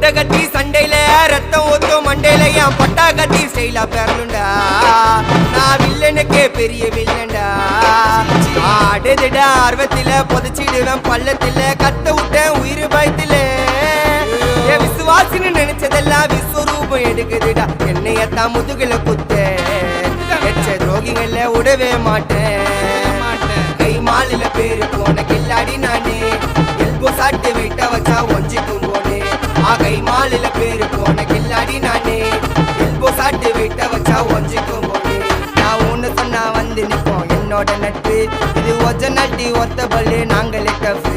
பட்ட கட்டி சண்டையில ரத்தம் ஊத்தும் மண்டையில என் பட்டா கட்டி ஸ்டைலா பேரலுண்டா நான் வில்லனுக்கே பெரிய வில்லன்டா ஆடுதுடா ஆர்வத்தில புதைச்சிடுவேன் பள்ளத்தில கத்த விட்டேன் உயிர் பயத்தில என் விசுவாசின்னு நினைச்சதெல்லாம் விஸ்வரூபம் எடுக்குதுடா என்னையத்தான் முதுகுல குத்த எச்ச துரோகிகள விடவே மாட்டேன் கை மாலில பேரு போன கில்லாடி நானே எல்போ சாட்டு வெயிட்ட வச்சா ஒஞ்சிக்கும் போனே கை மாலில பேரு போன கில்லாடி நானே எல்போ சாட்டு வெயிட்ட வச்சா ஒஞ்சிக்கும் போனே நான் ஒண்ணு சொன்னா வந்து நிப்போம் என்னோட நட்பு இது ஒஜ நட்டி ஒத்த பல்லு நாங்களே டஃபு